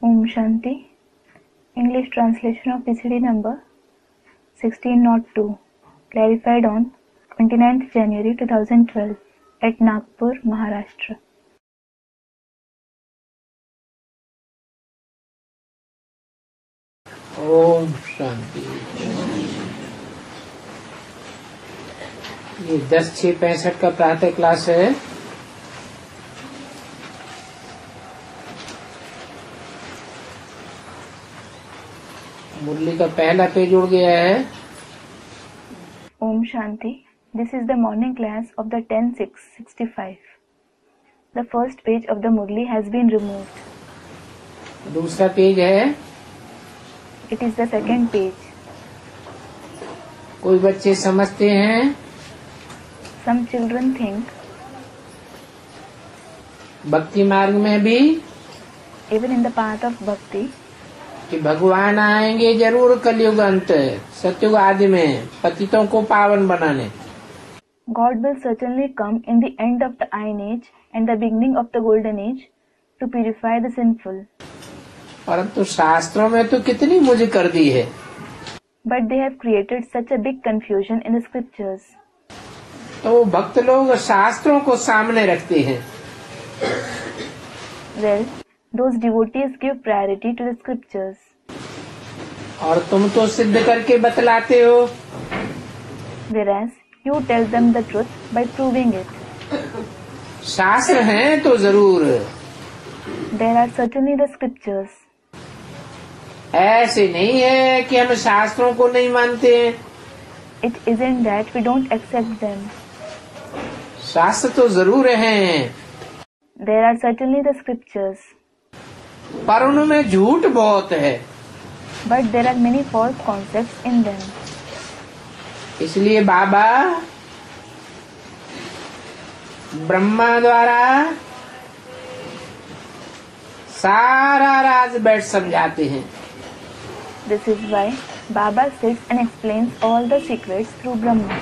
Om Shanti. English translation of PCD number 1602, clarified on 29th January 2012 at Nagpur, Maharashtra. Om Shanti. ये 10/6/65 का प्रातः class है। मुरली का पहला पेज उड़ गया है। Om Shanti. This is the morning class of the 10/6/65. The first page of the Murli has been removed. दूसरा पेज है। It is the second page. कोई बच्चे समझते हैं Some children think, भक्ति मार्ग में भी even in the path of bhakti, कि भगवान आएंगे जरूर कलयुग अंत सतयुग आदि में पतितों को पावन बनाने। God will certainly come in the end of the Iron Age and the beginning of the Golden Age to purify the sinful. और अब तो शास्त्रों में तो कितनी मुझ कर दी है। But they have created such a big confusion in the scriptures. तो भक्त लोग शास्त्रों को सामने रखते हैं। Well, those devotees give priority to the scriptures. और तुम तो सिद्ध करके बतलाते हो। Whereas you tell them the truth by proving it. शास्त्र हैं तो जरूर, There are certainly the scriptures. ऐसे नहीं है कि हम शास्त्रों को नहीं मानते हैं। It isn't that we don't accept them. शास्त्र तो जरूर हैं, There are certainly the scriptures. पर उनमें झूठ बहुत है। But there are many false concepts in them. इसलिए बाबा ब्रह्मा द्वारा सारा राज बैठ समझाते हैं। This is why Baba sits and explains all the secrets through Brahma.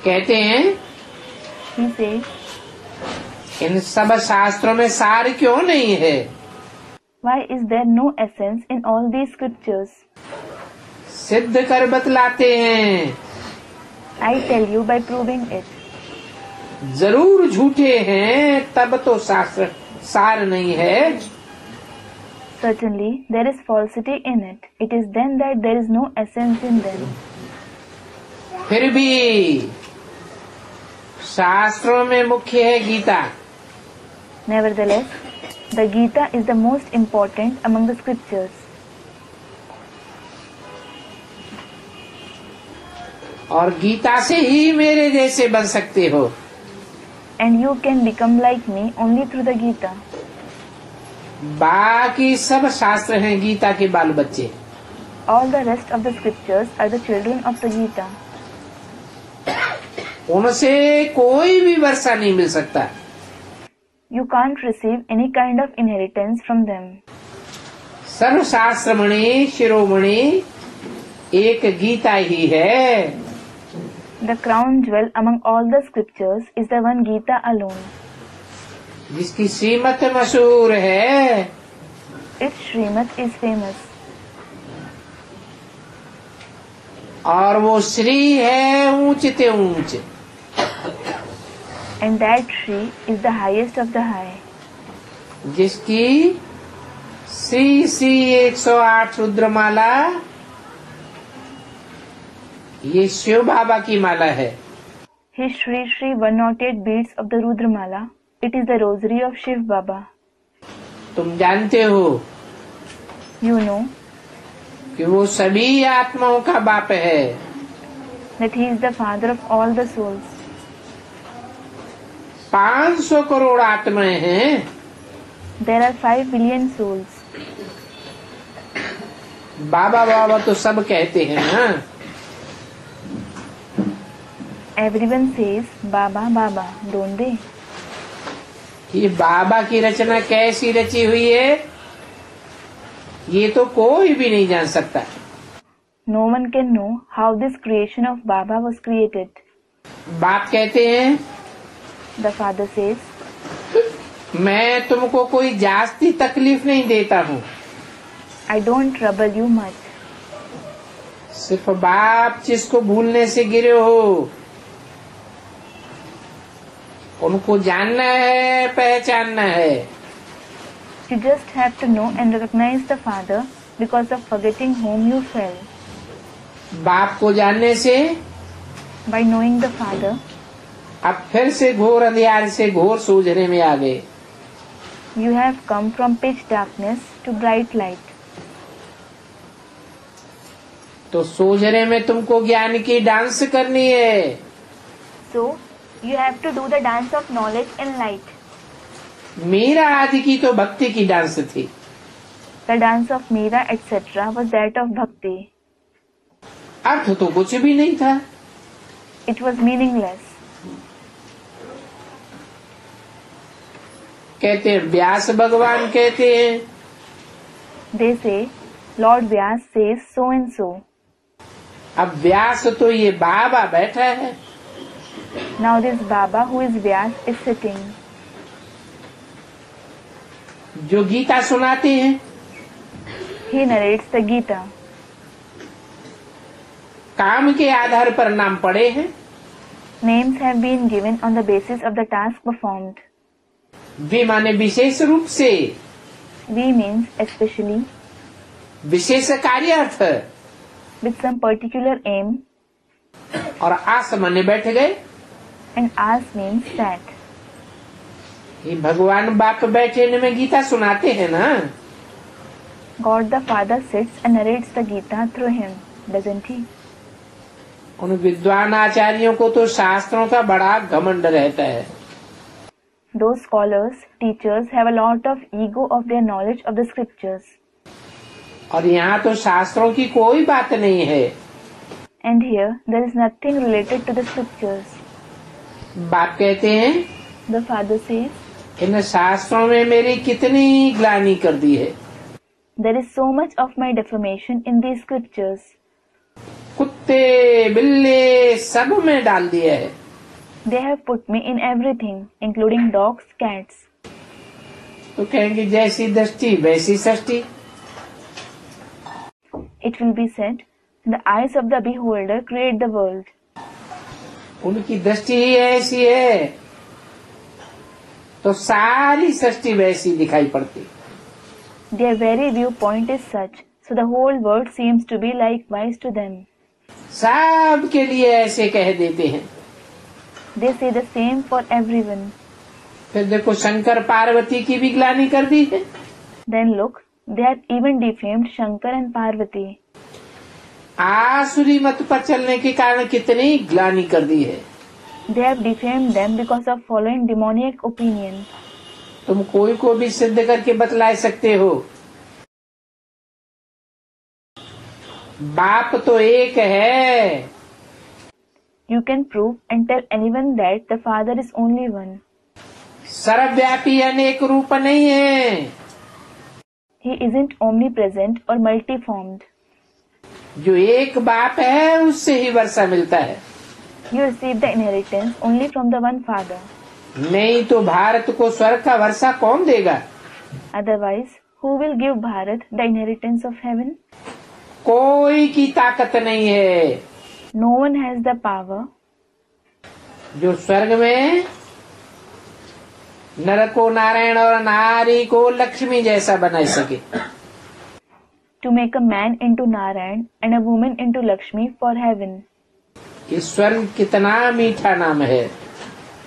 कहते हैं He says, इन सब शास्त्रों में सार क्यों नहीं है? why is there no essence in all these scriptures? सिद्ध कर बतलाते हैं। I tell you by proving it. जरूर झूठे हैं तब तो शास्त्र सार नहीं है। Certainly, there is falsity in it. It is then that there is no essence in them. फिर भी शास्त्रों में मुख्य है Gita. Nevertheless, the Gita is the most important among the scriptures. और गीता से ही मेरे जैसे बन सकते हो। And you can become like me only through the Gita. बाकी सब शास्त्र हैं गीता के बाल बच्चे। All the rest of the scriptures are the children of the Gita. उनसे कोई भी वर्षा नहीं मिल सकता। You can't receive any kind of inheritance from them. सर्व शास्त्रमणि शिरोमणि एक गीता ही है। The crown jewel among all the scriptures is the one Gita alone. जिसकी श्रीमत मशहूर है। Its Srimad is famous. और वो श्री है ऊंच ते ऊंच। And that Shri is the highest of the high. जिसकी श्री श्री 108 रुद्रमाला ये शिव बाबा की माला है। His Shri Shri 108 beads of the Rudramala. It is the rosary of Shiv Baba. तुम जानते हो You know कि वो सभी आत्माओं का बाप है। that he is the father of all the souls. 500 crore आत्माएं हैं। There are 5 billion souls. बाबा बाबा तो सब कहते हैं ना। Everyone says Baba Baba, don't they? ये बाबा की रचना कैसी रची हुई है ये तो कोई भी नहीं जान सकता। No one can know how this creation of Baba was created. बाप कहते हैं The father says, मैं तुमको कोई जास्ती तकलीफ नहीं देता हूँ। I don't trouble you much. सिर्फ बाप जिसको भूलने से गिरे हो, उनको जानना है, पहचानना है। You just have to know and recognize the Father because of forgetting whom you fell. बाप को जानने से By knowing the Father, अब फिर से घोर अंधियार से घोर सूझने में आ गए। you have come from pitch darkness to bright light. तो सूझने में तुमको ज्ञान की डांस करनी है। So, you have to do the dance of knowledge in light. Meera आदि की तो भक्ति की डांस थी। The dance of Meera etc. was that of bhakti. अर्थ तो कुछ भी नहीं था। It was meaningless. कहते हैं व्यास भगवान कहते हैं, They say, Lord Vyas says so and so. अब व्यास तो ये बाबा बैठा है, Now this Baba who is Vyas is sitting. जो गीता सुनाते हैं। He narrates the Gita. काम के आधार पर नाम पड़े हैं। Names have been given on the basis of the task performed. वे माने विशेष रूप से, We means especially, wishes कार्यार्थ, with some particular aim, और आस माने बैठ गए। and as means sat. ये भगवान बाप बैठे में गीता सुनाते हैं ना। God the Father sits and narrates the Gita through him, doesn't he? उन विद्वान आचार्यों को तो शास्त्रों का बड़ा घमंड रहता है। Those scholars, teachers have a lot of ego of their knowledge of the scriptures. और यहाँ तो शास्त्रों की कोई बात नहीं है। And here there is nothing related to the scriptures. बाप कहते हैं, The Father says, इन शास्त्रों में मेरी कितनी ग्लानि कर दी है। there is so much of my defamation in these scriptures. कुत्ते बिल्ले सब में डाल दिया है। They have put me in everything, including dogs, cats. तो कहेंगे जैसी दृष्टि वैसी सृष्टि। It will be said, the eyes of the beholder create the world. उनकी दृष्टि ही ऐसी है, तो सारी सृष्टि वैसी दिखाई पड़ती। Their very viewpoint is such, so the whole world seems to be likewise to them. सब के लिए ऐसे कह देते हैं। They say the same for everyone. फिर देखो शंकर पार्वती की भी ग्लानि कर दी है। Then look, they have even defamed Shankar and Parvati. आसुरी मत पर चलने के कारण कितनी ग्लानि कर दी है। They have defamed them because of following demoniac opinion. तुम कोई को भी सिद्ध करके बतला सकते हो, बाप तो एक है। You can prove and tell anyone that the Father is only one. सर्वव्यापी अनेक रूप नहीं है। He isn't omnipresent or multiformed. जो एक बाप है उससे ही वर्षा मिलता है। You receive the inheritance only from the one Father. नहीं तो भारत को स्वर्ग का वर्षा कौन देगा? Otherwise, who will give Bharat the inheritance of heaven? कोई की ताकत नहीं है। No one has the power जो स्वर्ग में नर को नारायण और नारी को लक्ष्मी जैसा बना सके। to make a man into Narayan and a woman into Lakshmi for heaven. ये स्वर्ग कितना मीठा नाम है।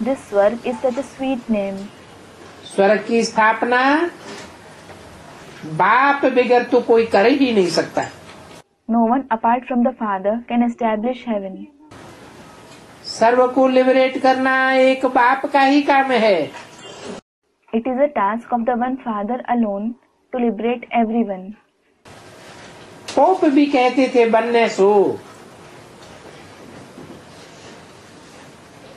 This Swarg is such a sweet name. स्वर्ग की स्थापना बाप बगैर तो कोई कर ही नहीं सकता। No one apart from the Father can establish heaven. सर्व को लिबरेट करना एक बाप का ही काम है। It is a task of the one Father alone to liberate everyone. Pope भी कहते थे वननेस हो,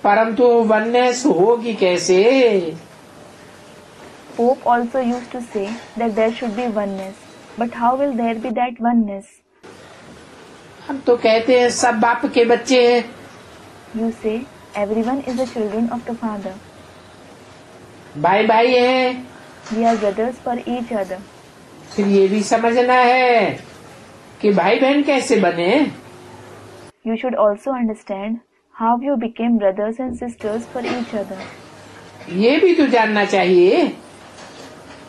परंतु वननेस होगी कैसे? Pope also used to say that there should be oneness, but how will there be that oneness? हम तो कहते हैं सब बाप के बच्चे हैं। You say everyone is the children of the Father. भाई भाई हैं, We are brothers for each other. फिर ये भी समझना है कि भाई बहन कैसे बने। You should also understand how you became brothers and sisters for each other. ये भी तो जानना चाहिए।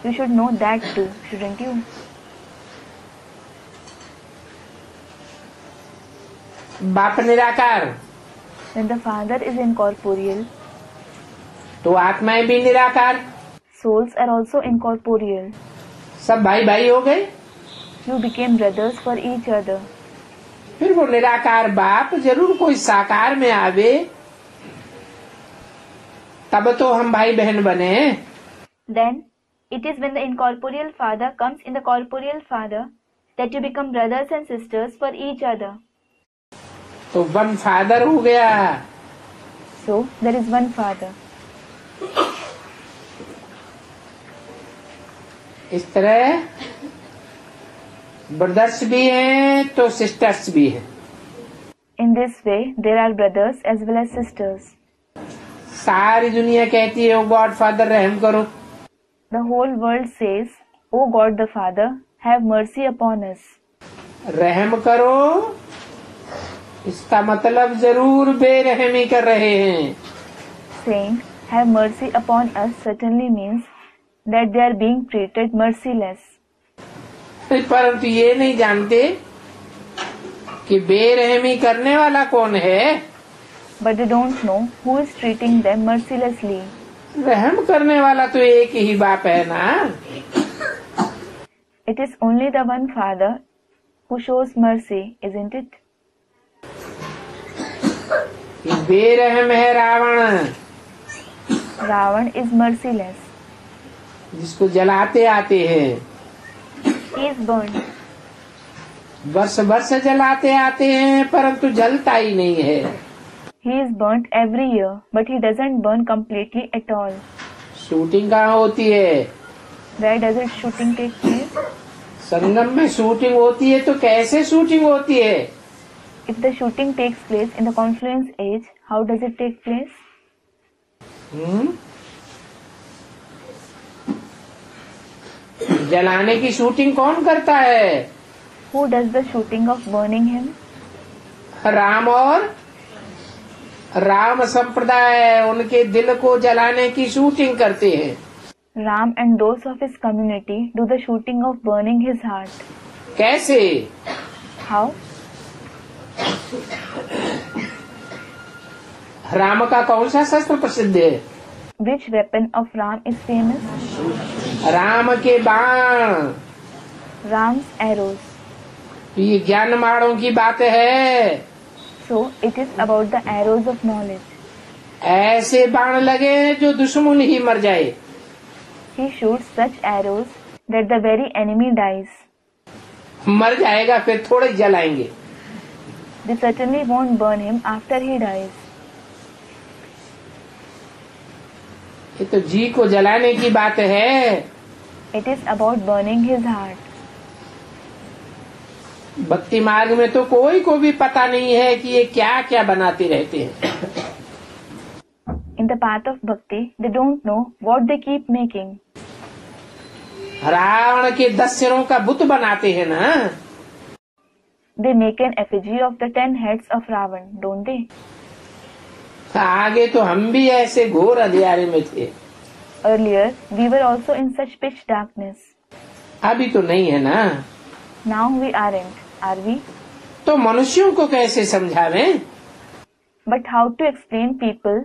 You should know that too, shouldn't you? बाप निराकार When the Father is incorporeal, तो आत्माएं भी निराकार, souls are also incorporeal. सब भाई भाई हो गए। You became brothers for each other. फिर वो निराकार बाप जरूर कोई साकार में आवे, तब तो हम भाई बहन बने। Then, it is when the incorporeal Father comes in the corporeal Father that you become brothers and sisters for each other. तो वन फादर हो गया। So, there is one Father. इस तरह ब्रदर्स भी हैं तो सिस्टर्स भी हैं। In this way, there are brothers as well as sisters. सारी दुनिया कहती है ओ गॉड फादर रहम करो। The whole world says, O God the Father, have mercy upon us. रहम करो, इसका मतलब जरूर बेरहमी कर रहे हैं। Saying, have mercy upon us certainly means that they are being treated merciless. परंतु ये नहीं जानते कि बेरहमी करने वाला कौन है। But they don't know who is treating them mercilessly. रहम करने वाला तो एक ही बाप है ना। It is only the one Father who shows mercy, isn't it? ये बेरहम है रावण, Ravan is merciless. जिसको जलाते आते हैं। He is burned. वर्ष वर्ष जलाते आते हैं परंतु जलता ही नहीं है। He is burnt every year, but he doesn't burn completely at all. Shooting कहाँ होती है? Where does its shooting take place? संगम में शूटिंग होती है तो कैसे शूटिंग होती है? If the shooting takes place in the confluence age, how does it take place? जलाने की शूटिंग कौन करता है? Who does the shooting of burning him? Ram और राम संप्रदाय उनके दिल को जलाने की शूटिंग करते हैं। Ram and those of his community do the shooting of burning his heart. कैसे? How? राम का कौन सा शस्त्र प्रसिद्ध है? Which weapon of Ram is famous? Ram के बाण। Ram's arrows. ये ज्ञान माणों की बात है। So it is about the arrows of knowledge. ऐसे बाण लगे जो दुश्मन ही मर जाए। He shoots such arrows that the very enemy dies. मर जाएगा फिर थोड़े जलाएंगे। They certainly won't burn him after he dies. ये तो जी को जलाने की बात है। It is about burning his heart. भक्ति मार्ग में तो कोई को भी पता नहीं है कि ये क्या क्या बनाते रहते हैं। In the path of bhakti, they don't know what they keep making. Ravan के 10 सिरों का बुत बनाते हैं ना। They make an effigy of the 10 heads of Ravan, don't they? आगे तो हम भी ऐसे घोर अंधियारे में थे। Earlier, we were also in such pitch darkness. अभी तो नहीं है ना। Now we aren't, are we? तो मनुष्यों को कैसे समझावें? But how to explain people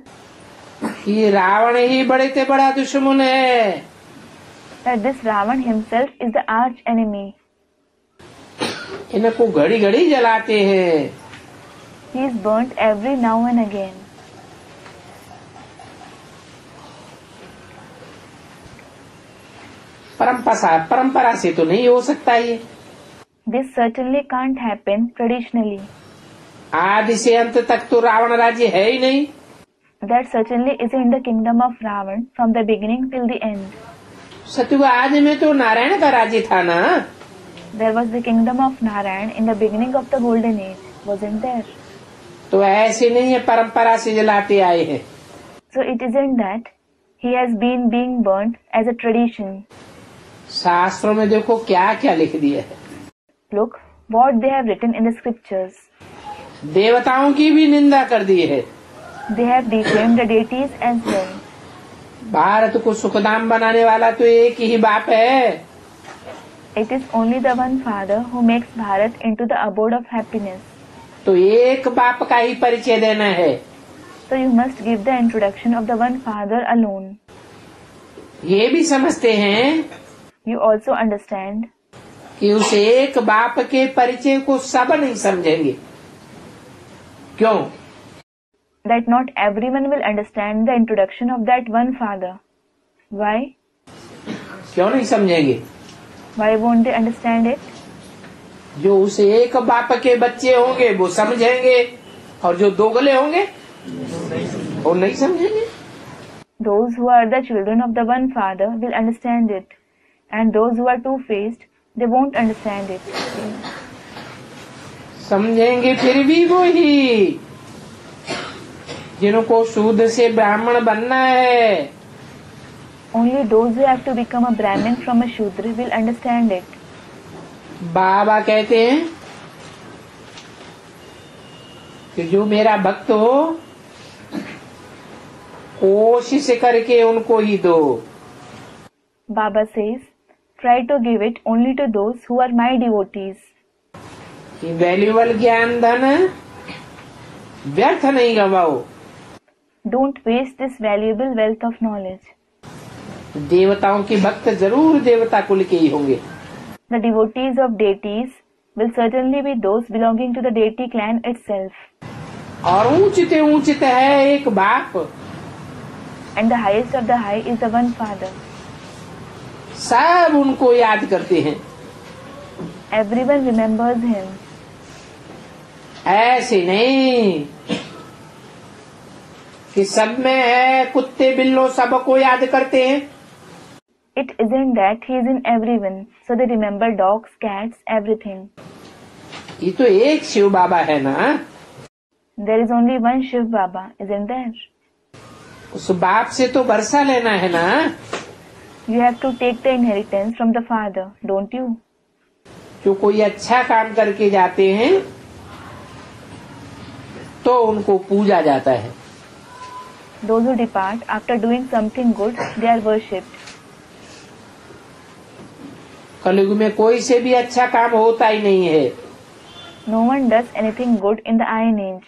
ये रावण ही बड़े से बड़ा दुश्मन है। that this Ravan himself is the arch enemy? इनको घड़ी घड़ी जलाते हैं। He is burnt every now and again. परंपरा से तो नहीं हो सकता ये। This certainly can't happen traditionally. आदि से अंत तक तो रावण राज्य है ही नहीं। That certainly isn't the kingdom of Ravan from the beginning till the end. सतयुग आदि में तो नारायण का राज्य था ना। There was the kingdom of Narayan in the beginning of the golden age, wasn't there? तो ऐसे नहीं है परंपरा से जलाते आए हैं। So it isn't that he has been being burnt as a tradition. शास्त्रों में देखो क्या क्या लिख दिया है। Look what they have written in the scriptures. देवताओं की भी निंदा कर दी है। They have defamed the deities as well. Bharat को सुखधाम बनाने वाला तो एक ही बाप है। It is only the one Father who makes Bharat into the abode of happiness. तो एक बाप का ही परिचय देना है। So you must give the introduction of the one Father alone. ये भी समझते हैं You also understand कि उस एक बाप के परिचय को सब नहीं समझेंगे। क्यों? that not everyone will understand the introduction of that one Father. Why? क्यों नहीं समझेंगे? Why won't they understand it? जो उस एक बाप के बच्चे होंगे वो समझेंगे और जो दोगले होंगे वो नहीं समझेंगे। Those who are the children of the one Father will understand it, and those who are two-faced, they won't understand it. समझेंगे फिर भी वो ही जिनको शूद्र से ब्राह्मण बनना है। Only those who have to become a Brahmin from a Shudra will understand it. बाबा कहते हैं कि जो मेरा भक्त हो कोशिश करके उनको ही दो। Baba says, try to give it only to those who are my devotees. Valuable ज्ञान धन व्यर्थ नहीं गवाओ। Don't waste this valuable wealth of knowledge. देवताओं के भक्त जरूर देवता कुल के ही होंगे। The devotees of deities will certainly be those belonging to the deity clan itself. और ऊंचित है एक बाप। And the highest of the high is the one Father. सब उनको याद करते हैं। Everyone remembers him. ऐसे नहीं कि सब में है, कुत्ते बिल्लों सबको याद करते हैं। It isn't that he is in everyone, so they remember dogs, cats, everything. ये तो एक शिव बाबा है ना। There is only one Shiv Baba, isn't there? उस बाप से तो वर्षा लेना है ना। You have to take the inheritance from the Father, don't you? जो कोई अच्छा काम करके जाते हैं तो उनको पूजा जाता है। Those who depart after doing something good, they are worshipped. कलयुग में कोई से भी अच्छा काम होता ही नहीं है। No one does anything good in the Iron Age.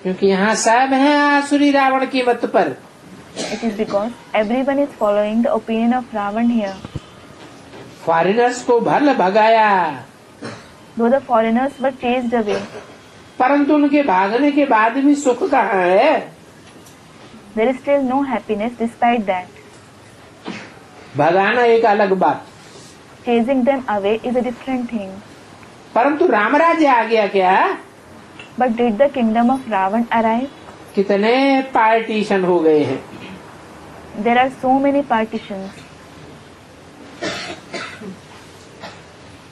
क्योंकि यहाँ सब हैं आसुरी रावण की मत पर। It is because everyone is following the opinion of Ravan here. Foreigners को भल भगाया, Though the foreigners were chased away, परंतु उनके भागने के बाद भी सुख कहाँ है? there is still no happiness despite that. भगाना एक अलग बात, Chasing them away is a different thing. परंतु राम राज्य आ गया क्या? But did the kingdom of Ravan arrive? कितने पार्टीशन हो गए हैं। There are so many partitions.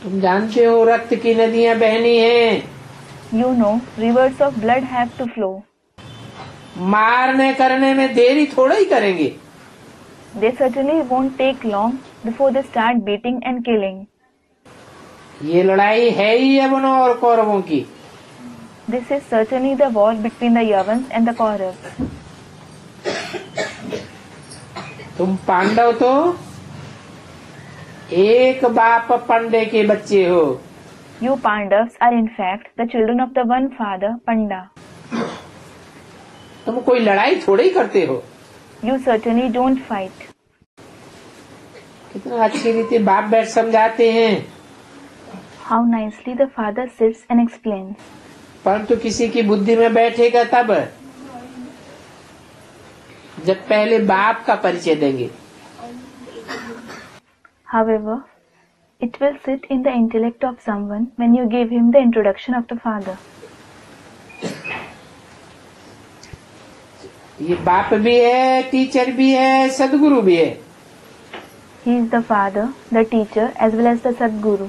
तुम जानते हो रक्त की नदियां बहनी हैं। You know, rivers of blood have to flow. मारने करने में देरी थोड़ा ही करेंगे। They certainly won't take long before they start beating and killing. ये लड़ाई है ही यवनों और कौरवों की। This is certainly the war between the Yavans and the Kauravas. तुम पांडव तो एक बाप पंडे के बच्चे हो। You Pandavas are in fact the children of the one father, Panda. तुम कोई लड़ाई थोड़ी ही करते हो। You certainly don't fight. कितना अच्छी रीति बाप बैठ समझाते हैं। How nicely the father sits and explains. परंतु किसी की बुद्धि में बैठेगा तब जब पहले बाप का परिचय देंगे। However, it will sit in the intellect of someone when you give him the introduction of the father. ये बाप भी है, टीचर भी है, सदगुरु भी है। He is the father, the teacher as well as the Sadguru.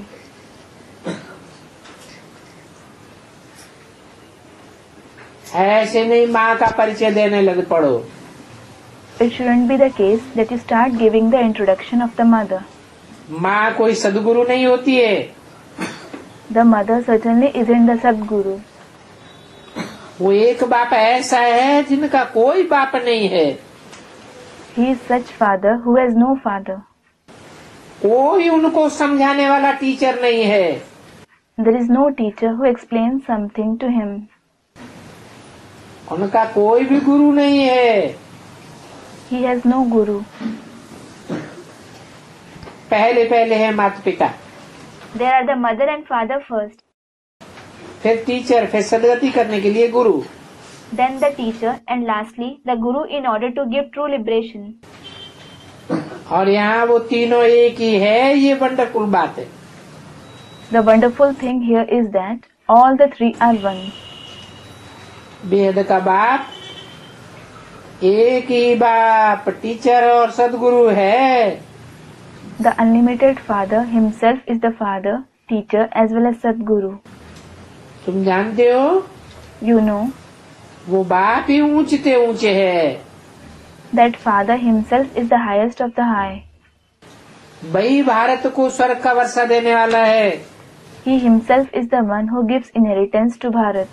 ऐसे नहीं माँ का परिचय देने लग पड़ो। it shouldn't be the case that you start giving the introduction of the mother. माँ कोई सदगुरु नहीं होती है। The mother certainly isn't the Sadguru. वो एक बाप ऐसा है जिनका कोई बाप नहीं है। He is such father who has no father. कोई उनको समझाने वाला टीचर नहीं है। There is no teacher who explains something to him. उनका कोई भी गुरु नहीं है। He has no guru. पहले पहले है माता पिता, There are the mother and father first, फिर टीचर, फिर सदगति करने के लिए गुरु। then the teacher, and lastly the guru in order to give true liberation. और यहाँ वो तीनों एक ही है, ये वंडरफुल बात है। The wonderful thing here is that all the three are one. वेद का बाप एक ही बाप टीचर और सदगुरु है। The unlimited father himself is the father, teacher as well as Sadguru. तुम जानते हो You know वो बाप ही ऊंचे ऊंचे है। that father himself is the highest of the high. वही भारत को स्वर्ग का वर्षा देने वाला है। He himself is the one who gives inheritance to Bharat.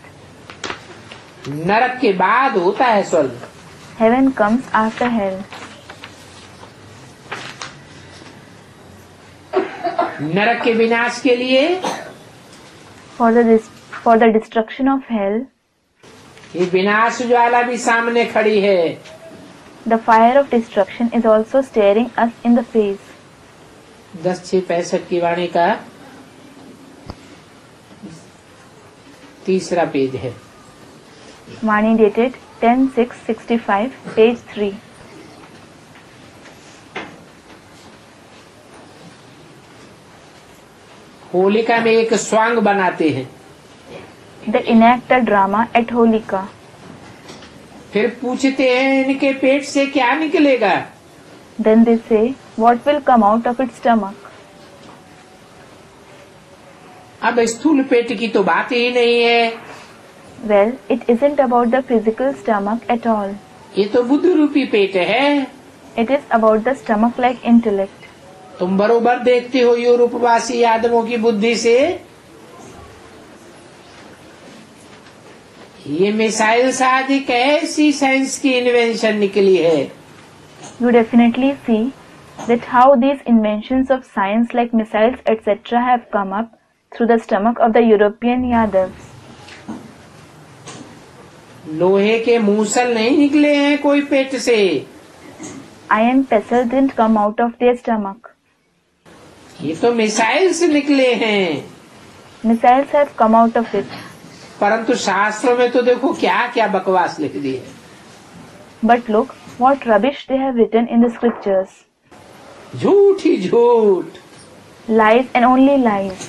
नरक के बाद होता है स्वर्ग। Heaven comes after hell. नरक के विनाश के लिए For the destruction of hell, ये विनाश ज्वाला भी सामने खड़ी है। the fire of destruction is also staring us in the face. 10/6/65 की वाणी का 3रा पेज है। Vani dated 10/6/65, page 3. होलिका में एक स्वांग बनाते हैं, They enact a drama at Holika. फिर पूछते हैं इनके पेट से क्या निकलेगा। Then they say, what will come out of its stomach? अब स्थूल पेट की तो बात ही नहीं है। Well, it isn't about the physical stomach at all. ये तो बुद्ध रूपी पेट है। It is about the stomach-like intellect. तुम बरोबर देखते हो यूरोपवासी आदमों की बुद्धि से ये मिसाइल आदि कैसी साइंस की इन्वेंशन निकली है। You definitely see that how these inventions of science like missiles etc. have come up through the stomach of the European Yadavs. लोहे के मूसल नहीं निकले हैं कोई पेट से। Iron pestle didn't come out of their stomach. ये तो मिसाइल से निकले हैं। Missiles have come out of it. परंतु शास्त्रों में तो देखो क्या क्या बकवास लिख दी है। But look what rubbish they have written in the scriptures. झूठ ही झूठ, Lies and only lies.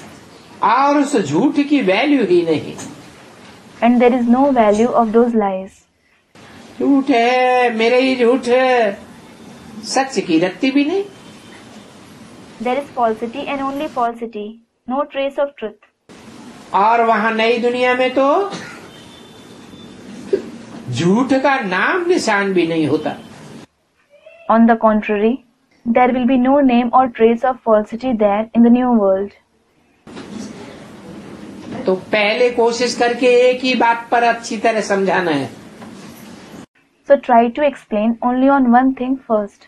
और उस झूठ की वैल्यू ही नहीं। And there is no value of those lies. झूठ है, मेरे ही झूठ है, सच की रत्ती भी नहीं। There is falsity and only falsity. No trace of truth. और वहाँ नई दुनिया में तो झूठ का नाम निशान भी नहीं होता। On the contrary, there will be no name or trace of falsity there in the new world. तो पहले कोशिश करके एक ही बात पर अच्छी तरह समझाना है। So try to explain only on one thing first.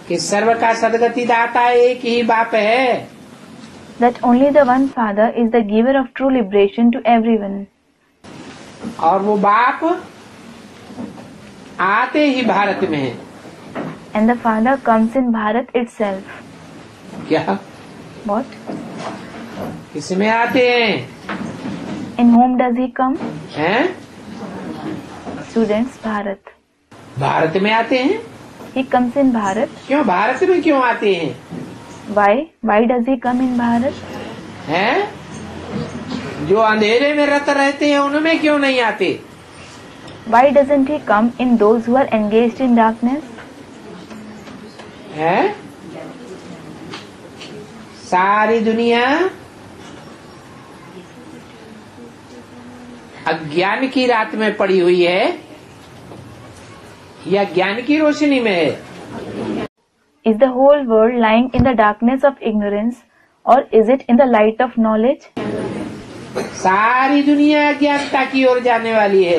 कि सर्व का सदगति दाता एक ही बाप है। That only the one Father is the giver of true liberation to everyone. और वो बाप आते ही भारत में है। And the Father comes in Bharat itself. क्या? What? किसमें आते हैं? In whom does he come? हैं? Students, Bharat. भारत में आते हैं। He comes in Bharat. क्यों भारत में क्यों आते हैं? Why? Why does he come in Bharat? हैं? जो अंधेरे में रत रहते हैं उनमें क्यों नहीं आते? Why doesn't he come in those who are engaged in darkness? हैं? सारी दुनिया अज्ञान की रात में पड़ी हुई है। या ज्ञान की रोशनी में है? Is the whole world lying in the darkness of ignorance, or is it in the light of knowledge? सारी दुनिया अज्ञानता की ओर जाने वाली है।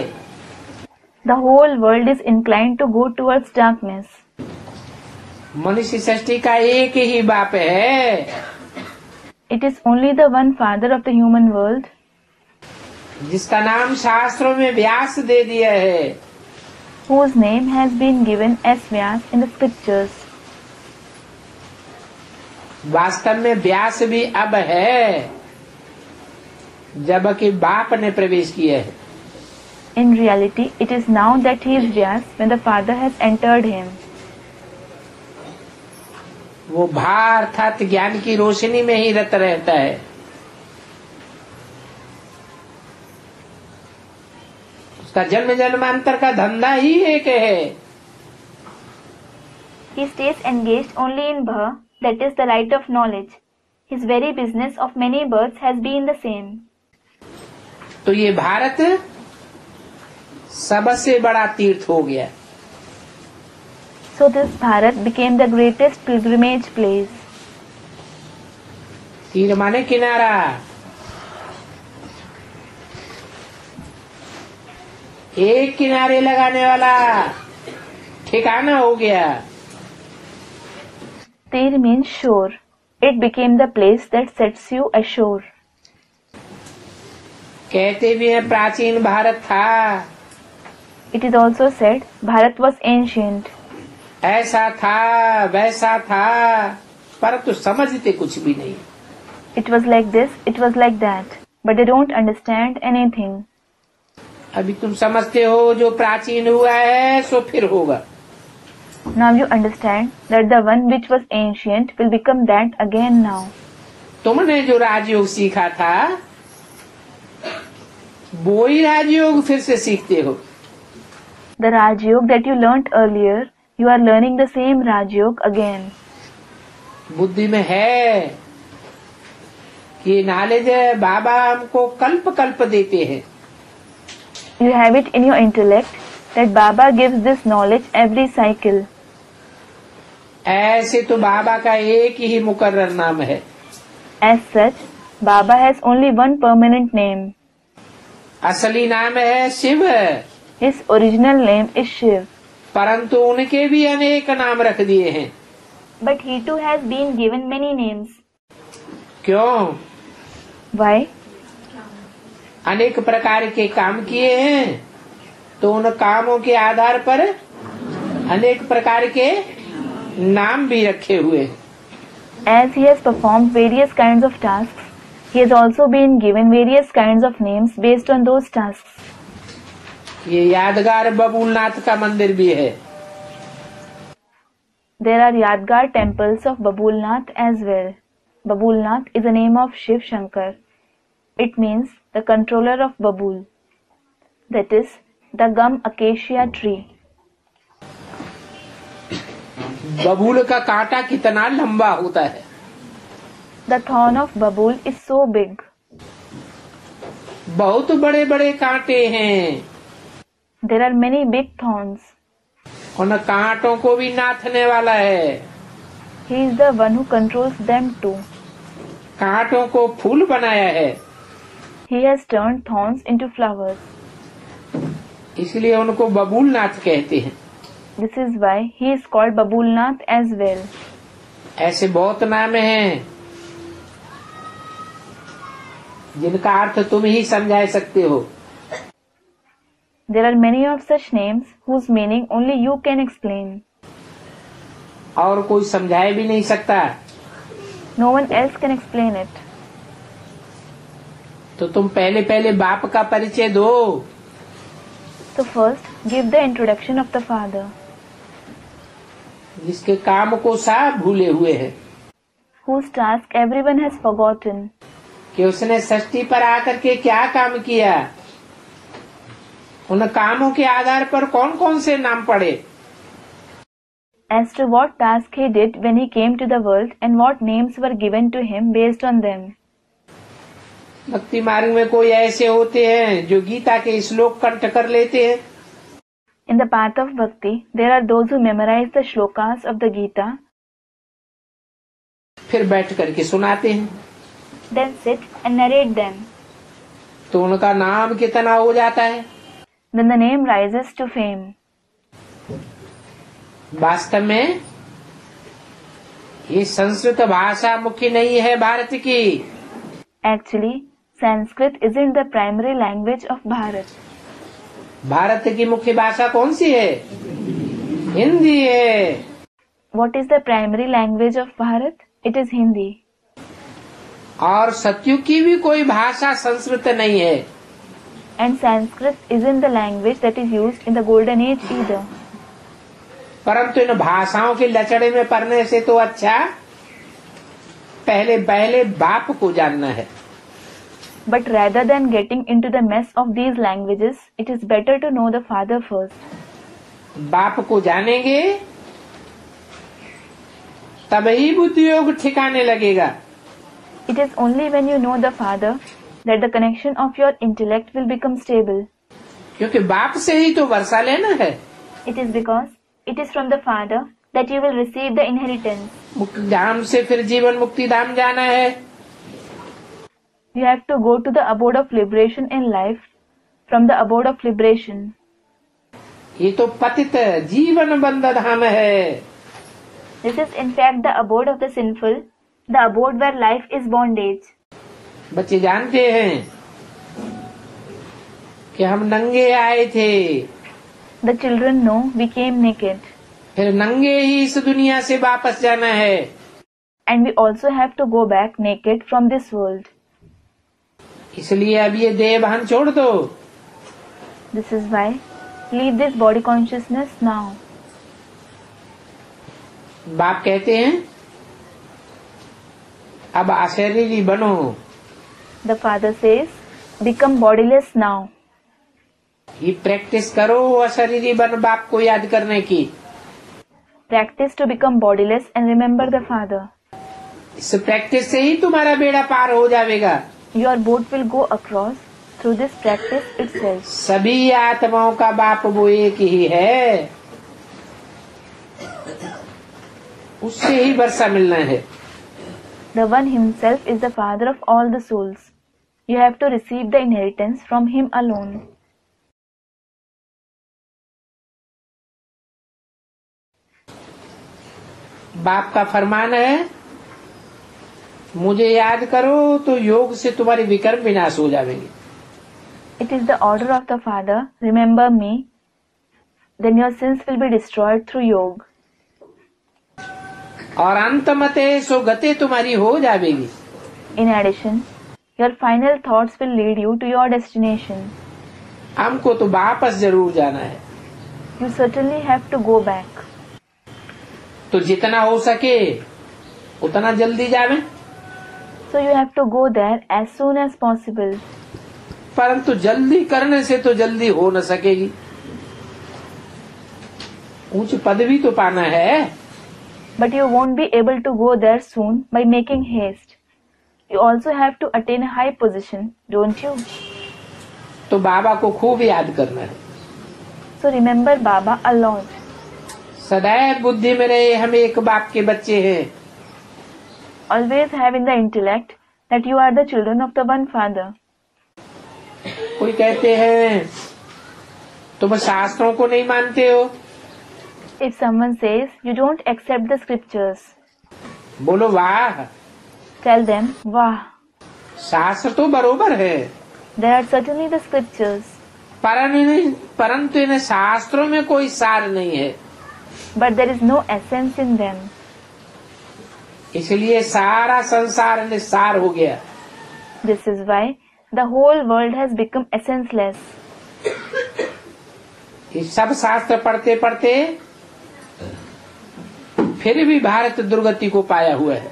The whole world is inclined to go towards darkness. मनुष्य सृष्टि का एक ही बाप है। It is only the one father of the human world, जिसका नाम शास्त्रों में व्यास दे दिया है। whose name has been given as Vyas in the scriptures. वास्तव में व्यास भी अब है, जबकि बाप ने प्रवेश किया है। In reality, it is now that he is Vyas when the father has entered him. वो भार अर्थात ज्ञान की रोशनी में ही रत रहता है। उसका जन्म जन्मांतर का धंधा ही एक है। He stays engaged only in Bha, that is the light of knowledge. His very business of many births has been the same. तो ये भारत सबसे बड़ा तीर्थ हो गया। So this Bharat became the greatest pilgrimage place. तीर माने किनारा। एक किनारे लगाने वाला ठिकाना हो गया। Tir means shore. It became the place that sets you ashore. कहते भी हैं प्राचीन भारत था। It is also said Bharat was ancient. ऐसा था वैसा था, परंतु समझते कुछ भी नहीं। It was like this, it was like that, but they don't understand anything. अभी तुम समझते हो जो प्राचीन हुआ है सो फिर होगा। Now you understand that the one which was ancient will become that again now. तुमने जो राजयोग सीखा था वो ही राजयोग फिर से सीखते हो। The Rajyog that you learnt earlier, you are learning the same Rajyog again. बुद्धि में है कि नॉलेज बाबा हमको कल्प कल्प देते हैं। You have it in your intellect that Baba gives this knowledge every cycle. ऐसे तो बाबा का एक ही मुकर्रर नाम है। As such, Baba has only one permanent name. असली नाम है Shiv, His original name is Shiv. परंतु उनके भी अनेक नाम रख दिए हैं। But he too has been given many names. क्यों? Why? अनेक प्रकार के काम किए हैं तो उन कामों के आधार पर अनेक प्रकार के नाम भी रखे हुए। As he has performed various kinds of tasks, he has also been given various kinds of names based on those tasks. ये यादगार बबूलनाथ का मंदिर भी है। There are Yadgar temples of Babulnath as well. Babulnath is a name of Shiv Shankar. It means the controller of Babul, that is, the gum acacia tree. बबूल का कांटा कितना लंबा होता है। The thorn of Babul is so big. बहुत बड़े बड़े कांटे हैं। There are many big thorns. उन कांटों को भी नाथने वाला है। He is the one who controls them too. कांटों को फूल बनाया है। He has turned thorns into flowers. इसलिए उनको बबूलनाथ कहते हैं। This is why he is called Babulnath as well. ऐसे बहुत नाम हैं जिनका अर्थ तुम ही समझा सकते हो। There are many of such names whose meaning only you can explain. और कोई समझाए भी नहीं सकता। No one else can explain it. तो तुम पहले पहले बाप का परिचय दो। So first, give the introduction of the Father, जिसके काम को सब भूले हुए हैं whose task everyone has forgotten. कि उसने सृष्टि पर आकर के क्या काम किया, उन कामों के आधार पर कौन कौन से नाम पड़े। As to what task he did when he came to the world and what names were given to him based on them. भक्ति मार्ग में कोई ऐसे होते हैं जो गीता के श्लोक कंठ कर लेते हैं। In the path of bhakti, there are those who memorize the shlokas of the Gita, फिर बैठ करके सुनाते हैं, then sit and narrate them. तो उनका नाम कितना हो जाता है। Then the name rises to fame. वास्तव में ये संस्कृत भाषा मुख्य नहीं है भारत की। Actually, Sanskrit isn't the primary language of Bharat. Bharat की मुख्य भाषा कौन सी है? हिंदी है। What is the primary language of Bharat? It is Hindi. और सतयुग की भी कोई भाषा संस्कृत नहीं है। And Sanskrit isn't the language that is used in the Golden Age either. परंतु इन भाषाओं के लचड़े में पढ़ने से तो अच्छा पहले बाप को जानना है। But rather than getting into the mess of these languages, it is better to know the Father first. बाप को जानेंगे तभी बुद्धि योग ठिकाने लगेगा। It is only when you know the Father that the connection of your intellect will become stable. क्योंकि बाप से ही तो वर्षा लेना है। It is because it is from the Father that you will receive the inheritance. मुक्ति धाम से फिर जीवन मुक्ति धाम जाना है। You have to go to the abode of liberation in life from the abode of liberation. ये तो पतित जीवन बंध धाम है। This is in fact the abode of the sinful, the abode where life is bondage. बच्चे जानते हैं कि हम नंगे आए थे, The children know we came naked. फिर नंगे ही इस दुनिया से वापस जाना है। And we also have to go back naked from this world. इसलिए अब ये देह भान छोड़ दो। This is why leave this body consciousness now. बाप कहते हैं अब अशरीरी बनो। The Father says, become bodiless now. ये प्रैक्टिस करो अशरीरी बन बाप को याद करने की। Practice to become bodiless and remember the Father. इस प्रैक्टिस से ही तुम्हारा बेड़ा पार हो जाएगा। Your boat will go across through this practice itself. सभी आत्माओं का बाप वो एक ही है, उससे ही वर्षा मिलना है। The One Himself is the Father of all the souls. You have to receive the inheritance from Him alone. बाप का फरमान है मुझे याद करो तो योग से तुम्हारी विकर्म विनाश हो जाएंगे। It is the order of the Father, remember me, then your sins will be destroyed through yoga. और अंत मते सो गते तुम्हारी हो जाएगी। In addition, your final thoughts will lead you to your destination. हमको तो वापस जरूर जाना है। You certainly have to go back. तो जितना हो सके उतना जल्दी जावे। So you have to go there as soon as possible. परंतु जल्दी करने से तो जल्दी हो न सकेगी। ऊंच पदवी तो पाना है। But you won't be able to go there soon by making haste. You also have to attain a high position, don't you? तो बाबा को खूब याद करना है। So remember Baba a lot. सदैव बुद्धि में रहे हम एक बाप के बच्चे हैं। Always have in the intellect that you are the children of the one Father. कोई कहते हैं तुम शास्त्रों को नहीं मानते हो। If someone says you don't accept the scriptures, बोलो वाह, tell them, Wah, शास्त्र तो बरोबर है, there are certainly the scriptures, परंतु इन शास्त्रों में कोई सार नहीं है। but there is no essence in them. इसलिए सारा संसार निस्सार हो गया। This is why the whole world has become essenceless. ये सब शास्त्र पढ़ते पढ़ते फिर भी भारत दुर्गति को पाया हुआ है।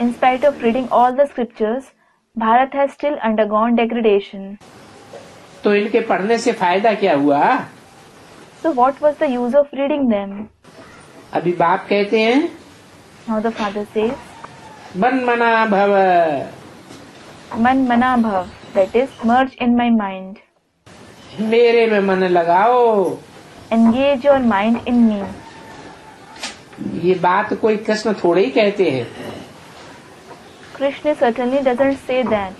In spite of reading all the scriptures, Bharat has still undergone degradation. तो इनके पढ़ने से फायदा क्या हुआ? So what was the use of reading them? अभी बाप कहते हैं Now the Father says, मन मना भव, Man mana bhav, that is, merge in my mind. मेरे में मन लगाओ, engage your mind in me. ये बात कोई कृष्ण थोड़े ही कहते हैं। Krishna certainly doesn't say that.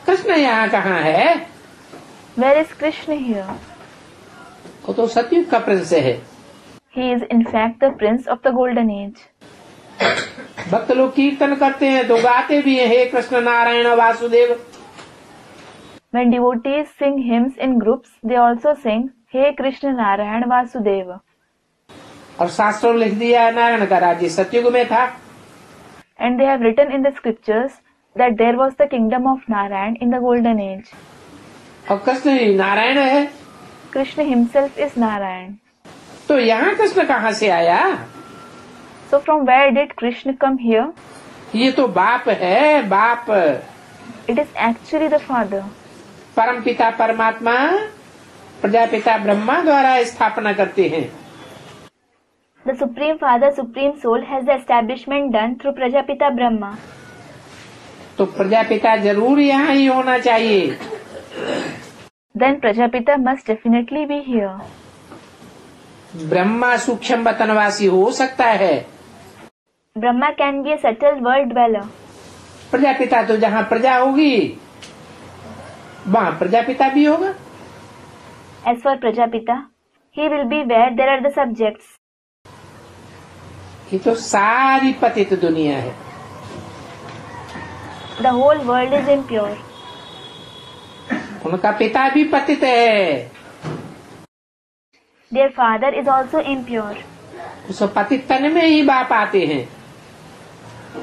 Krishna यहाँ कहाँ है? Where is Krishna here? वो तो सतयुग का प्रिंस है। He is in fact the prince of the golden age. भक्त लोग कीर्तन करते हैं तो गाते भी हैं, हे Krishna Narayan Vasudev. When devotees sing hymns in groups, they also sing, Hey Krishna Narayan Vasudeva. और शास्त्रों में लिख दिया है नारायण का राज्य सतयुग में था। And they have written in the scriptures that there was the kingdom of Narayan in the golden age. और कृष्ण ही नारायण है। Krishna himself is Narayan. तो यहाँ कृष्ण कहाँ से आया? So from where did Krishna come here? ये तो बाप है, बाप। It is actually the Father. परम पिता परमात्मा प्रजापिता ब्रह्मा द्वारा स्थापना करते हैं। The Supreme Father, Supreme Soul has the establishment done through Prajapita Brahma. तो प्रजापिता जरूर यहाँ ही होना चाहिए। Then Prajapita must definitely be here. Brahma सूक्ष्म वतनवासी हो सकता है। Brahma can be a subtle world dweller. Prajapita तो जहाँ प्रजा होगी वहाँ प्रजापिता भी होगा। As for Prajapita, he will be where there are the subjects. ये तो सारी पतित दुनिया है। The whole world is impure. उनका पिता भी पतित है। Their father is also impure. उस पतित तन में ही बाप आते हैं।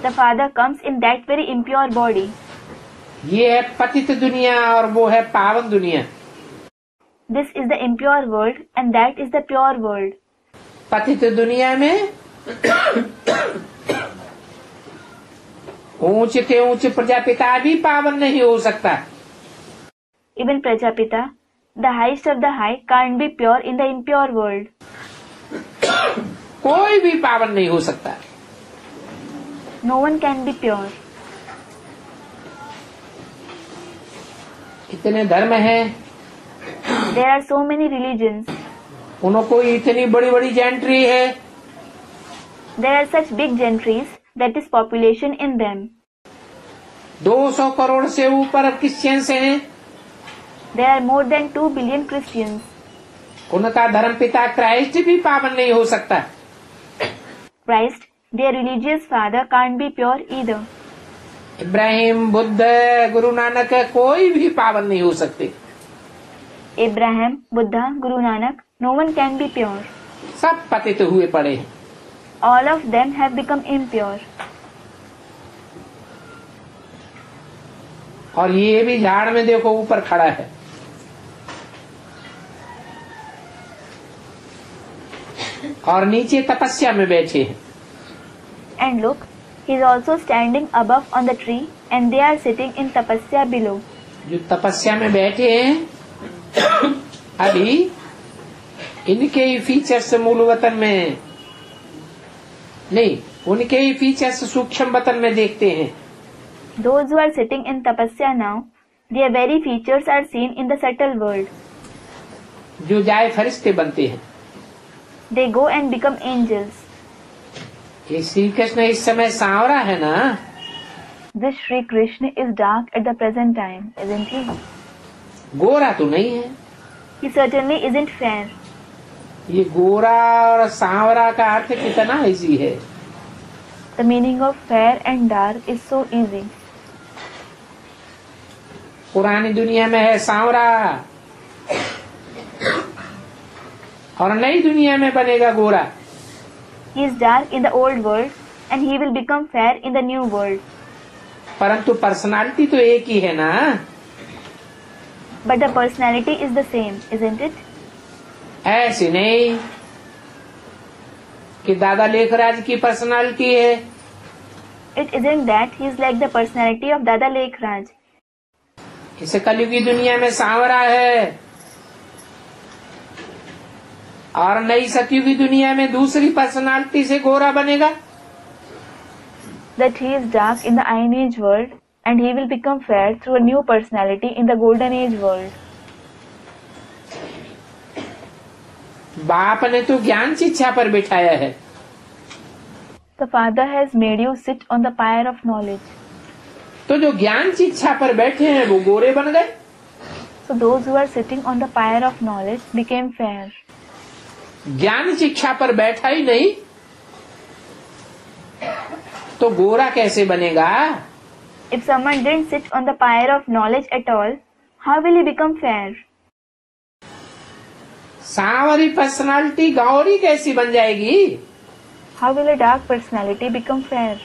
The father comes in that very impure body. ये है पतित दुनिया और वो है पावन दुनिया। This is the impure world and that is the pure world. पतित दुनिया में ऊंच के ऊंच प्रजापिता भी पावन नहीं हो सकता। Even Prajapita, the highest of the high, can't be pure in the impure world. कोई भी पावन नहीं हो सकता। No one can be pure. इतने धर्म हैं, There are so many religions. उनको इतनी बड़ी बड़ी जेंट्री है। There are such big gentries, that is population in them. 200 crore से ऊपर क्रिश्चियंस हैं। There are more than 2 billion Christians. उनका धर्म पिता क्राइस्ट भी पावन नहीं हो सकता। Christ, their religious father, can't be pure either. Ibrahim, Buddha, Guru Nanak कोई भी पावन नहीं हो सकते। Abraham, Buddha, Guru Nanak, no one can be pure. सब पतित हुए पड़े हैं। All of them have become impure. और ये भी झाड़ में देखो ऊपर खड़ा है। और नीचे तपस्या में बैठे हैं। And look, he is also standing above on the tree and they are sitting in tapasya below. जो तपस्या में बैठे हैं अभी इनके ही फीचर्स मूल वतन में नहीं, उनके ही फीचर्स सूक्ष्म वतन में देखते हैं। Those who are sitting in tapasya now, their very features are seen in the subtle world. जो जाए फरिश्ते बनते हैं। They go and become angels. ये श्री कृष्ण इस समय सांवरा है ना? This Shri Krishna is dark at the present time, isn't he? गोरा तो नहीं है। He certainly isn't fair. ये गोरा और सांवरा का अर्थ कितना इजी है। The meaning of fair and dark is so easy. पुरानी दुनिया में है सांवरा और नई दुनिया में बनेगा गोरा। He is dark in the old world and he will become fair in the new world. परंतु पर्सनालिटी तो एक ही है ना? But the personality is the same, isn't it? ऐसे नहीं कि दादा लेखराज की पर्सनालिटी है। It isn't that he is like the personality of Dada Lekhraj. इसे कलयुगी दुनिया में सांवरा है और नई सतयुगी दुनिया में दूसरी पर्सनालिटी से गोरा बनेगा। That he is dark in the Iron Age world and he will become fair through a new personality in the golden age world. बाप ने तो ज्ञान शिक्षा पर बिठाया है। The Father has made you sit on the pyre of knowledge. तो जो ज्ञान शिक्षा पर बैठे हैं वो गोरे बन गए। So those who are sitting on the pyre of knowledge became fair. ज्ञान शिक्षा पर बैठा ही नहीं तो गोरा कैसे बनेगा? If someone didn't sit on the pyre of knowledge at all, how will he become fair? सांवरी पर्सनालिटी गौरी कैसी बन जाएगी? How will a dark personality become fair?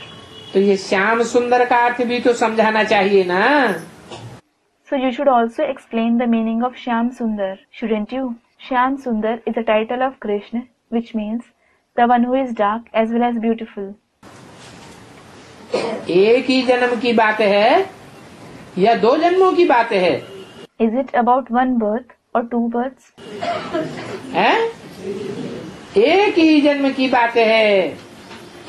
तो ये श्याम सुंदर का अर्थ भी तो समझाना चाहिए ना। So you should also explain the meaning of Shyam Sundar, shouldn't you? Shyam Sundar is a title of Krishna, which means the one who is dark as well as beautiful. एक ही जन्म की बात है या दो जन्मों की बात है? Is it about one birth or two births? है? एक ही जन्म की बात है,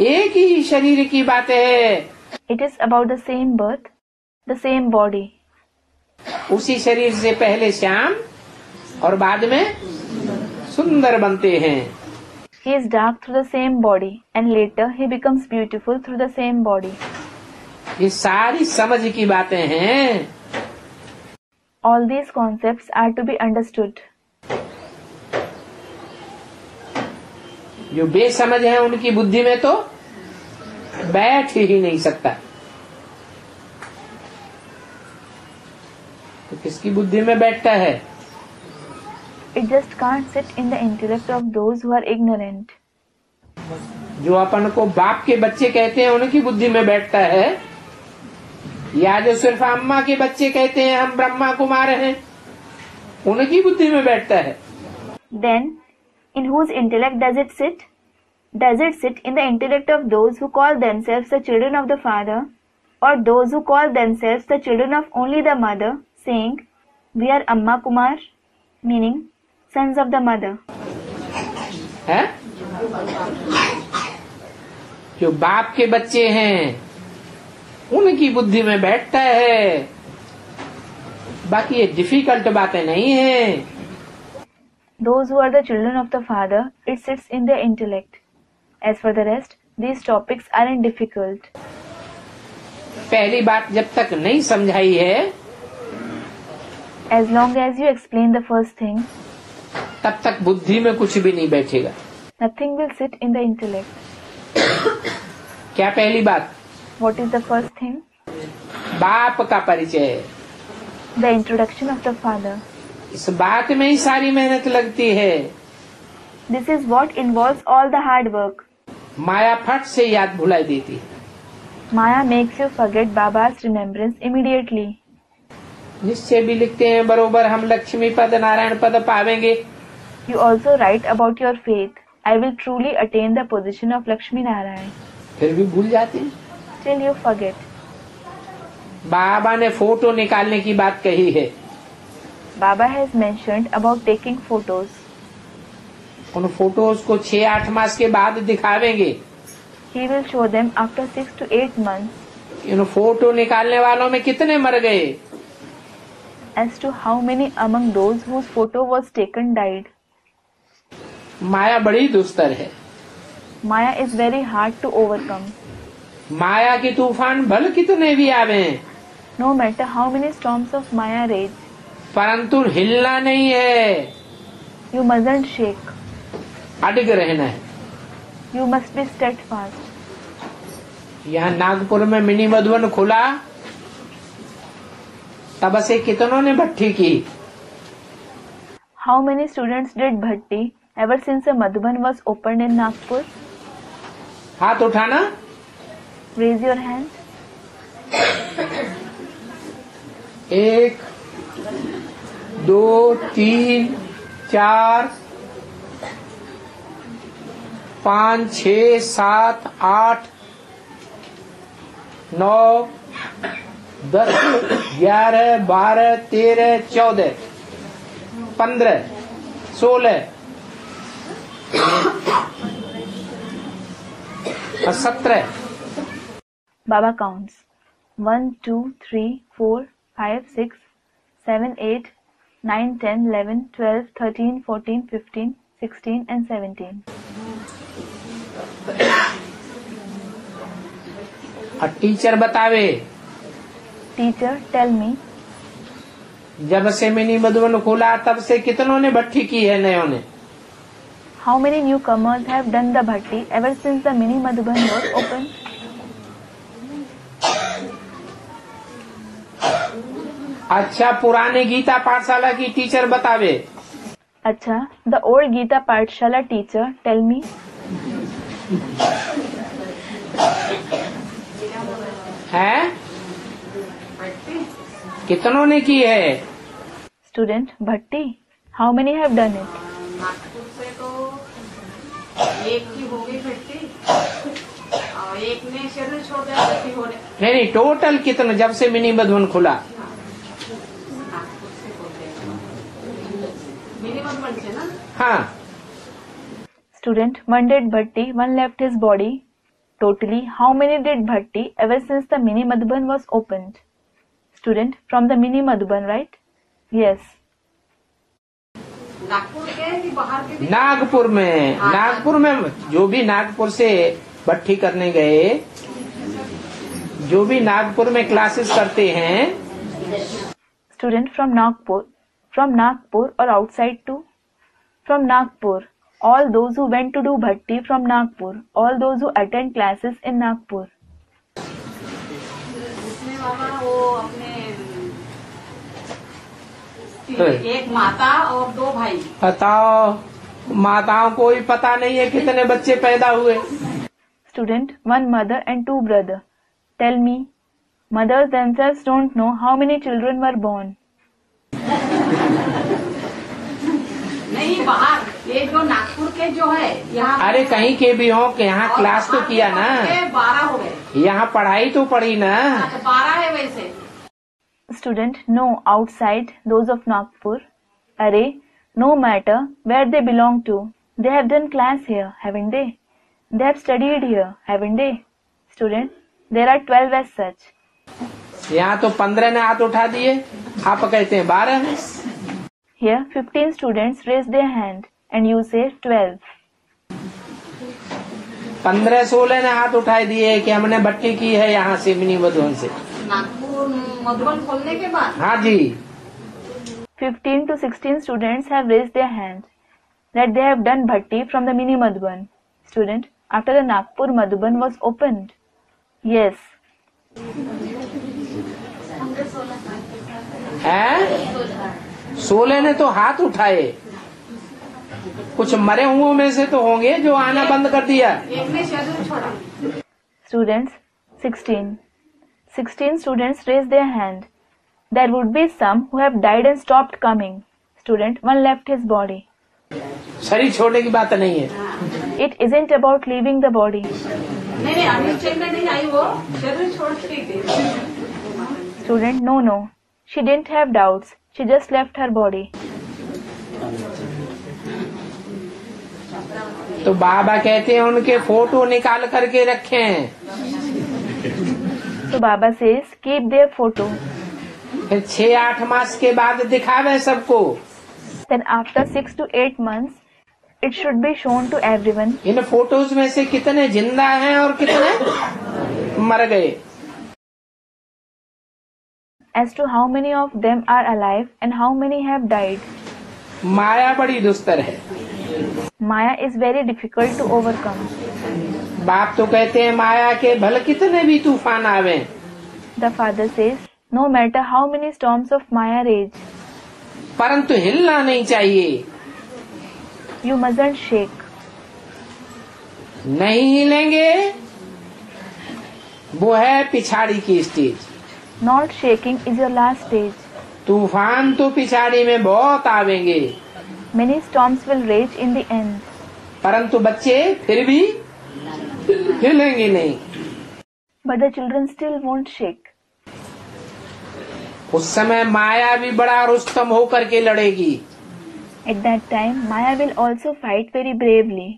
एक ही शरीर की बात है। It is about the same birth, the same body. उसी शरीर से पहले श्याम और बाद में सुंदर बनते हैं। He is dark through the same body and later he becomes beautiful through the same body. ये सारी समझ की बातें हैं। All these concepts are to be understood. जो बेसमझ है उनकी बुद्धि में तो बैठ ही नहीं सकता। तो किसकी बुद्धि में बैठता है? It just can't sit in the intellect of those who are ignorant. जो अपन को बाप के बच्चे कहते हैं उनकी बुद्धि में बैठता है, या जो सिर्फ अम्मा के बच्चे कहते हैं हम ब्रह्मा कुमार हैं उनकी बुद्धि में बैठता है? Then, in whose intellect does it sit? Does it sit in the intellect of those who call themselves the children of the Father, or those who call themselves the children of only the Mother, saying, "We are Amma Kumar," meaning sons of the Mother? है? जो बाप के बच्चे हैं उनकी बुद्धि में बैठता है। बाकी ये डिफिकल्ट बातें नहीं है। Those who are the children of the Father, it sits in their intellect. As for the rest, these topics aren't difficult. पहली बात जब तक नहीं समझाई है, As long as you explain the first thing, तब तक बुद्धि में कुछ भी नहीं बैठेगा। nothing will sit in the intellect. क्या पहली बात? What is the first thing? बाप का परिचय। The introduction of the Father. इस बात में ही सारी मेहनत लगती है। This is what involves all the hard work. माया फट से याद भुला देती है। Maya makes you forget Baba's remembrance immediately. निश्चय भी लिखते हैं बरोबर हम लक्ष्मी पद नारायण पद पावेंगे। You also write about your faith. I will truly attain the position of Lakshmi Narayan. फिर भी भूल जाते हैं। Till you forget. बाबा ने फोटो निकालने की बात कही है। Baba has mentioned about taking photos. उन फोटोज को 6-8 मास के बाद दिखावेंगे। He will show them after 6 to 8 months. In photo निकालने वालों में कितने मर गए? As to how many among those whose photo was taken died. माया बड़ी दुस्तर है। Maya is very hard to overcome. माया के तूफान भल कितने भी आवे, No matter how many storms of Maya rage, परंतु हिलना नहीं है, you mustn't shake. अडिग रहना है। You must be steadfast. यहाँ नागपुर में मिनी मधुबन खुला तब से कितनों ने भट्टी की। How many students did Bhatti ever since a Madhuban was opened in Nagpur? हाथ उठाना। Raise your hand. 1 2 3 4 5 6 7 8 9 10 11 12 13 14 15 16 और 17। Baba counts. 1, 2, 3, 4, 5, 6, 7, 8, 9, 10, 11, 12, 13, 14, 15, 16 and 17. टीचर बतावे। Teacher, tell me, जब से मिनी मधुबन खोला तब से कितनों ने भट्टी की है नयों ने? how many newcomers have done the bhatti ever since the mini Madhuban was opened? अच्छा, पुराने गीता पाठशाला की टीचर बतावे। Acha, the old Gita Pathshala teacher, tell me, है कितनों ने की है? student, bhatti, how many have done it? Nagpur से तो एक की हो गई भट्टी और एक ने शेड्यूल छोड़ दिया भट्टी हो रही। नहीं, टोटल कितना जब से मिनी मधुबन खुला? नागपुर से बोलते हैं मिनी मधुबन से ना। हाँ, Student, one did bhatti, one left his body. Totally, how many did bhatti ever since the mini Madhuban was opened? Student, from the mini Madhuban, right? Yes. Nagpur के कि बाहर के भी? नागपुर में। हाँ। नागपुर में जो भी नागपुर से भट्टी करने गए, जो भी नागपुर में क्लासेस करते हैं। Student, from Nagpur or outside too? From Nagpur, all those who went to do bhatti from Nagpur, all those who attend classes in Nagpur. उसमें बाबा वो अपने एक माता और दो भाई। बताओ, माताओं को ही पता नहीं है कितने बच्चे पैदा हुए। Student, one mother and two brothers. Tell me, mothers themselves don't know how many children were born. नहीं, बाहर ये जो नागपुर के जो है यहाँ। अरे कहीं के भी हो कि यहाँ क्लास तो किया ना, 12 हो गए। यहाँ पढ़ाई तो पढ़ी ना। 12 है वैसे। Student, no, outside those of Nagpur. Array, no matter where they belong to, they have done class here, haven't they? They have studied here, haven't they? Student, there are 12 as such. यहाँ तो 15 ने हाथ उठा दिए, आप कहते हैं 12। Here, 15 students raise their hand, and you say 12. 15-16 ने हाथ उठा दिए कि हमने भट्टी की है यहाँ से मिनी मधुबन से। नागपुर मधुबन खोलने के बाद। हाँ जी। 15 to 16 students have raised their hands that they have done bhatti from the mini Madhuban. Student, after the Nagpur Madhuban was opened. Yes. हैं? 16 ने तो हाथ उठाए, कुछ मरे हुओं में से तो होंगे जो आना बंद कर दिया। एक ने शेड्यूल छोड़ा। Students, 16. 16 students raised their hand. There would be some who have died and stopped coming. Student, one left his body. शरीर छोड़ने की बात नहीं है। It isn't about leaving the body. नहीं, अनुच्छेद में नहीं आई वो, शेड्यूल छोड़ के गई। Student, no. She didn't have doubts. She just left her body. तो बाबा कहते हैं उनके फोटो निकाल करके रखें। So Baba says, keep their photo. फिर 6-8 मास के बाद दिखावे सबको। Then after 6 to 8 months, it should be shown to everyone. In photos में से कितने जिंदा हैं और कितने मर गए। As to how many of them are alive and how many have died. माया बड़ी दुस्तर है। Maya is very difficult to overcome. बाप तो कहते हैं माया के भले कितने भी तूफान आवे। The father says, no matter how many storms of Maya rage, परंतु हिलना नहीं चाहिए। you mustn't shake. नहीं हिलेंगे वो है पिछाड़ी की stage. Not shaking is your last stage. तूफान तो पिछाड़ी में बहुत आवेंगे, Many storms will rage in the end. परंतु बच्चे फिर भी हिलेंगे नहीं। But the children still won't shake. उस समय माया भी बड़ा रुस्तम होकर के लड़ेगी, At that time, Maya will also fight very bravely.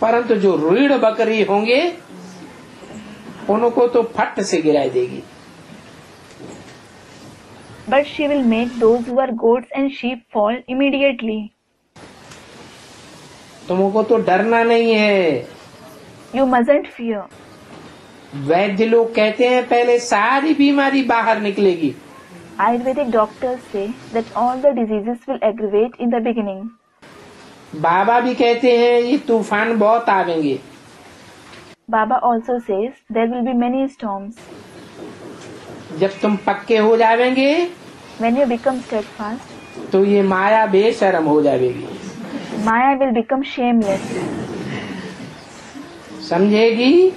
परंतु जो रीढ़ बकरी होंगे उनको तो फट से गिरा देगी। but she will make those who are goats and sheep fall immediately. तुमको तो डरना नहीं है। You mustn't fear. वैद्य लोग कहते हैं पहले सारी बीमारी बाहर निकलेगी। Ayurvedic doctors say that all the diseases will aggravate in the beginning. बाबा भी कहते हैं ये तूफान बहुत आवेंगे। Baba also says there will be many storms. जब तुम पक्के हो जावेंगे When you become steadfast, तो ये माया बेशर्म हो जाएगी। Maya will become shameless. समझेगी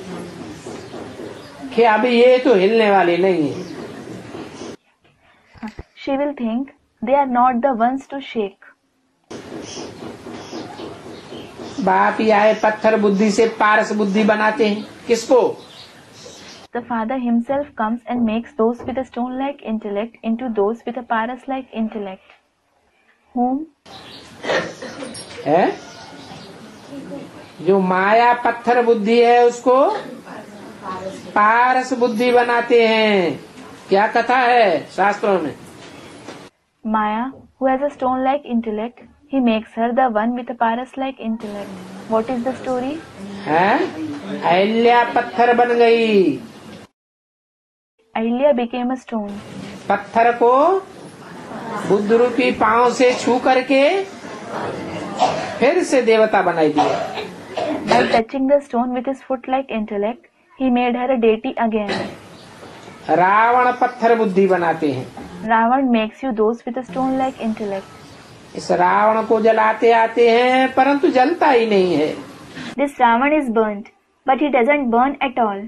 कि अभी ये तो हिलने वाली नहीं है। She will think they are not the ones to shake. बाप ही आए पत्थर बुद्धि से पारस बुद्धि बनाते हैं। किसको? The Father himself comes and makes those with a stone-like intellect into those with a paras-like intellect. Whom? है जो माया पत्थर बुद्धि है उसको पारस बुद्धि बनाते हैं। क्या कथा है शास्त्रों में? Maya, who has a stone-like intellect, he makes her the one with a paras-like intellect. What is the story? है अहिल्या पत्थर बन गई। Ahilya became a stone. पत्थर को बुद्ध रूपी पांव से छू करके फिर से देवता बनाई दिया। By touching the stone with his foot-like intellect, he made her a deity again. Ravan पत्थर बुद्धि बनाते हैं। Ravan makes you those with a stone-like intellect. इस रावण को जलाते आते हैं परंतु जलता ही नहीं है। This Ravan is burnt, but he doesn't burn at all.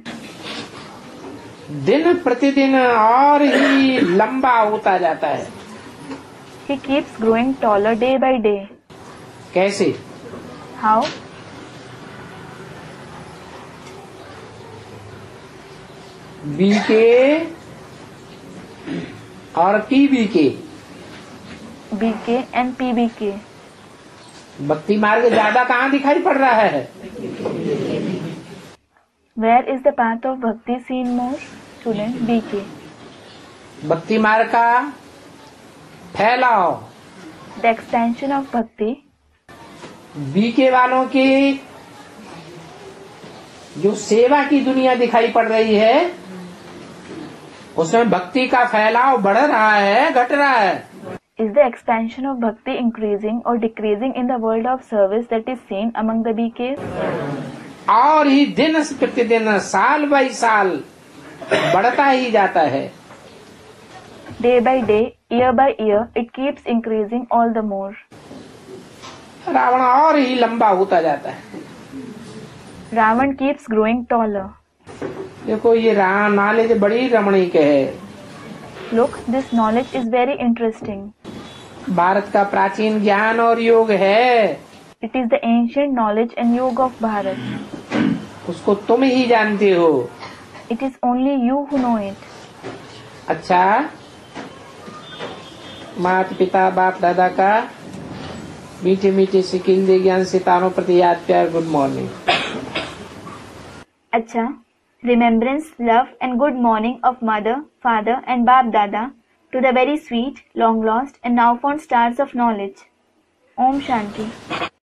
दिन प्रतिदिन और ही लंबा होता जाता है। He keeps growing taller day by day. कैसे? How? बीके और पीबीके BK and PBK. भक्ति मार्ग ज्यादा कहाँ दिखाई पड़ रहा है? Where is the path of bhakti seen more? Student BK. भक्ति मार्ग का फैलाव The extension of bhakti. BK वालों की जो सेवा की दुनिया दिखाई पड़ रही है उसमें भक्ति का फैलाव बढ़ रहा है घट रहा है? Is the expansion of bhakti increasing or decreasing in the world of service that is seen among the BKs? और ही दिन प्रतिदिन साल बाई साल बढ़ता ही जाता है। Day by day, year by year, it keeps increasing all the more. Ravan और ही लंबा होता जाता है। Ravan keeps growing taller. देखो ये नॉलेज बड़ी रमणीक है। Look, this knowledge is very interesting. Bharat का प्राचीन ज्ञान और योग है। It is the ancient knowledge and yoga of Bharat. उसको तुम ही जानते हो। It is only you who know it. अच्छा, माता पिता बाप दादा का मीठे मीठे सिकिंदे ज्ञान सितारों प्रति याद प्यार good morning. Acha, remembrance, love and good morning of mother, father and Bap Dada to the very sweet, long lost and now found stars of knowledge. Om Shanti.